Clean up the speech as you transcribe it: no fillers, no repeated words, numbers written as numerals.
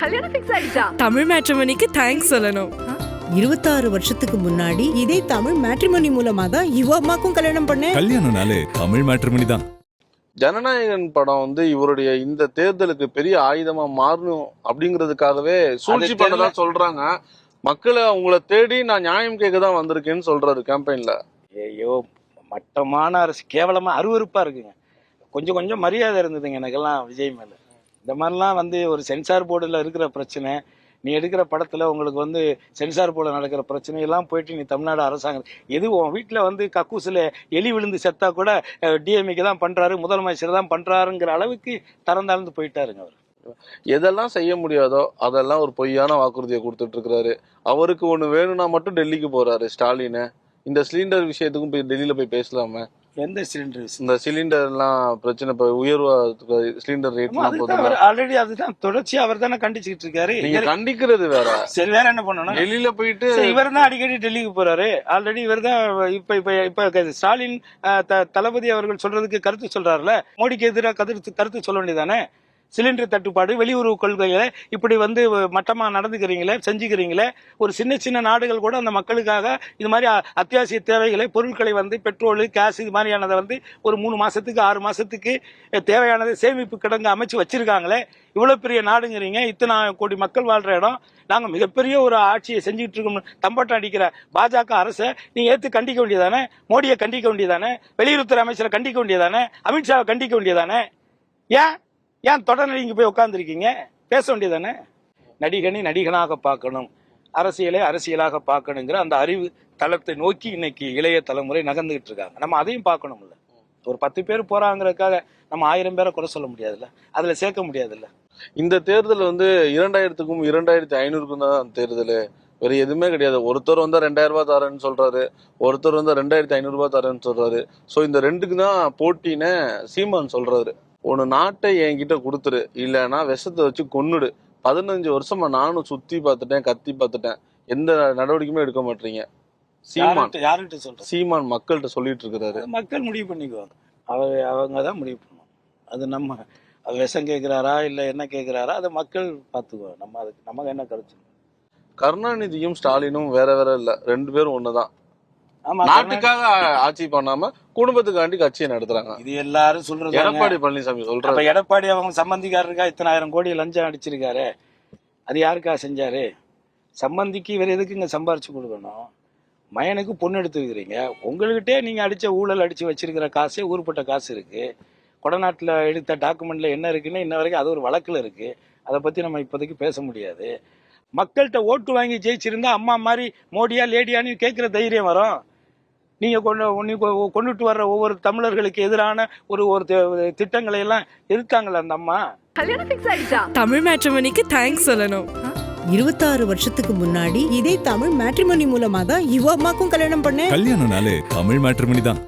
கல்யாணம் ஃபிக்ஸ் ஆயிடுச்சா? தமிழ் மேட்ரிமோனிக்கு தேங்க்ஸ் சொல்லணும். 26 வருஷத்துக்கு முன்னாடி இதே தமிழ் மேட்ரிமோனி மூலமா தான் இவ அம்மாக்கும் கல்யாணம் பண்ணேன். கல்யாணம்னாலே தமிழ் மேட்ரிமோனி தான். ஜனநாயகன் படம் வந்து இவருடைய இந்த தேர்தலுக்கு பெரிய ஆயுதமா மாறணும் அப்படிங்கிறதுக்காகவே சூழ்ச்சி பண்ணதான் சொல்றாங்க. மக்களை உங்களை தேடி நான் நியாயம் கேட்க தான் வந்திருக்கேன்னு சொல்றாரு கேம்பெயின்ல. ஐயோ, மட்டமான அரசு, கேவலமா அருவருப்பா இருக்குங்க. கொஞ்சம் கொஞ்சம் மரியாதை இருந்ததுங்க எனக்கெல்லாம் விஜய் மேல. இந்த மாதிரிலாம் வந்து ஒரு சென்சார் போர்டுல இருக்கிற பிரச்சனை, நீ எடுக்கிற படத்துல உங்களுக்கு வந்து சென்சார் போர்டில் நடக்கிற பிரச்சனையெல்லாம் போயிட்டு நீ தமிழ்நாடு அரசாங்கம் எது உன் வீட்டில் வந்து கக்கூசில் எலி விழுந்து செத்தா கூட டிஎம்கே தான் பண்றாரு, முதலமைச்சர் தான் பண்றாருங்கிற அளவுக்கு தரந்தாழ்ந்து போயிட்டாருங்க அவர். எதெல்லாம் செய்ய முடியாதோ அதெல்லாம் ஒரு பொய்யான வாக்குறுதியை கொடுத்துட்டு இருக்கிறாரு. அவருக்கு ஒண்ணு வேணும்னா மட்டும் டெல்லிக்கு போறாரு ஸ்டாலின். இந்த சிலிண்டர் விஷயத்துக்கும் போய் டெல்லியில போய் பேசலாமே. எந்த சிலிண்டர்? இந்த சிலிண்டர் எல்லாம் பிரச்சனை, இப்ப உயர்வா சிலிண்டர் ரேட் ஆல்ரெடி அதுதான் தொடர்ச்சியா அவர் தானே கண்டிச்சுட்டு இருக்காரு. நீங்க கண்டிக்கிறது வேற. சரி, வேற என்ன பண்ணணும்? டெல்லியில போயிட்டு இவர் தான் அடிக்கடி டெல்லிக்கு போறாரு. ஆல்ரெடி இவர் தான் இப்ப ஸ்டாலின் தளபதி அவர்கள் சொல்றதுக்கு கருத்து சொல்றாருல, மோடிக்கு எதிராக கருத்து சொல்ல வேண்டியதானே? சிலிண்டர் தட்டுப்பாடு, வெளியுறவு கொள்கைகளை இப்படி வந்து மட்டமா நடந்துக்கிறீங்களே, செஞ்சுக்கிறீங்களே. ஒரு சின்ன சின்ன நாடுகள் கூட அந்த மக்களுக்காக இது மாதிரி அத்தியாவசிய தேவைகளை, பொருட்களை வந்து பெட்ரோலு, கேஸ் இது மாதிரியானதை வந்து ஒரு 3 மாசத்துக்கு 6 மாசத்துக்கு தேவையானதை சேமிப்பு கிடங்கு அமைச்சு வச்சிருக்காங்களே. இவ்வளவு பெரிய நாடுங்கிறீங்க, இத்தனை கோடி மக்கள் வாழ்ற இடம், நாங்க மிகப்பெரிய ஒரு ஆட்சியை செஞ்சுட்டு இருக்கோம். தம்பாட்டம் அடிக்கிற பாஜக அரசை நீங்க ஏத்து கண்டிக்க வேண்டியதானே? மோடியை கண்டிக்க வேண்டியதானே? வெளியுறவுத்துறை அமைச்சரை கண்டிக்க வேண்டியதானே? அமித்ஷாவை கண்டிக்க வேண்டியதானே? ஏன் தொடர்ந்து நீங்க போய் உட்கார்ந்துருக்கீங்க? பேச வேண்டியதானே? நடிகனை நடிகனாக பார்க்கணும், அரசியலை அரசியலாக பார்க்கணுங்கிற அந்த அறிவு தளத்தை நோக்கி இன்னைக்கு இளைய தலைமுறை நகர்ந்துகிட்டு இருக்காங்க. நம்ம அதையும் பார்க்கணும்ல. ஒரு 10 பேர் போறாங்கிறதுக்காக நம்ம 1000 பேரை குறை சொல்ல முடியாதுல்ல, அதுல சேர்க்க முடியாதுல்ல. இந்த தேர்தல் வந்து 2000க்கும் 2500க்கும் தான் தேர்தல், வேற எதுவுமே கிடையாது. ஒருத்தர் வந்து 2000 ரூபாய் தரேன்னு சொல்றாரு, ஒருத்தர் வந்து 2500 ரூபாய் தரேன்னு சொல்றாரு. ஸோ இந்த ரெண்டுக்கு தான் போட்டின்னு சீமான் சொல்றாரு. ஒன்னு நாட்டை என்கிட்ட கொடுத்துரு, இல்லைன்னா விஷத்தை வச்சு கொன்னுடு. 15 வருஷமா நானும் சுத்தி பார்த்துட்டேன், கத்தி பார்த்துட்டேன், எந்த நடவடிக்கையுமே எடுக்க மாட்டீங்க. யார்கிட்ட சொல்ற? சீமான் மக்கள்கிட்ட சொல்லிட்டு இருக்கிறாரு. மக்கள் முடிவு பண்ணிக்குவாங்க, அவங்க தான் முடிவு பண்ணுவோம். அது நம்ம விஷம் கேட்கிறாரா இல்ல என்ன கேட்கிறாரா, அதை மக்கள் பார்த்துக்குவோம். நம்ம அதுக்கு நமக்கு என்ன கருத்து? கருணாநிதியும் ஸ்டாலினும் வேற வேற இல்ல, 2 பேரும் ஒண்ணுதான். நாட்டுக்காக ஆட்சி பண்ணாம குடும்பத்துக்காண்டி கட்சியை நடத்துறாங்க. இது எல்லாரும் சொல்றது. எடப்பாடி பழனிசாமி சொல்றாரு. எடப்பாடி அவங்க சம்பந்திக்காரருக்கா இத்தனை 1000 கோடி லஞ்சம் அடிச்சிருக்காரு, அது யாருக்கா செஞ்சாரு? சம்பந்திக்கு இவர் எதுக்குங்க சம்பாரிச்சு கொடுக்கணும்? மயனுக்கு பொண்ணு எடுத்து வைக்கிறீங்க, உங்கள்கிட்டே நீங்க அடிச்ச ஊழல் அடிச்சு வச்சிருக்கிற காசே ஊர்பட்ட காசு இருக்கு. கொடநாட்டுல எடுத்த டாக்குமெண்ட்ல என்ன இருக்குன்னு இன்ன வரைக்கும் அது ஒரு வழக்குல இருக்கு. அதை பத்தி நம்ம இப்போதைக்கு பேச முடியாது. மக்கள்கிட்ட ஓட்டு வாங்கி ஜெயிச்சிருந்தா அம்மா மாதிரி மோடியா லேடியான்னு கேட்கிற தைரியம் வரும். நீங்க கொண்டுட்டு வர்ற ஒவ்வொரு தமிழர்களுக்கு எதிரான ஒரு திட்டங்களை எல்லாம் எதிர்த்தாங்களா அந்த அம்மா? கல்யாணம் ஃபிக்ஸ் ஆயிடுச்சா? தமிழ் மேட்ரிமோனிக்கு தேங்க்ஸ் சொல்லணும். 26 வருஷத்துக்கு முன்னாடி இதே தமிழ் மேட்ரிமோனி மூலமா தான் இவ அம்மாக்கும் கல்யாணம் பண்ணேன். கல்யாணம்னாலே தமிழ் மேட்ரிமோனி தான்.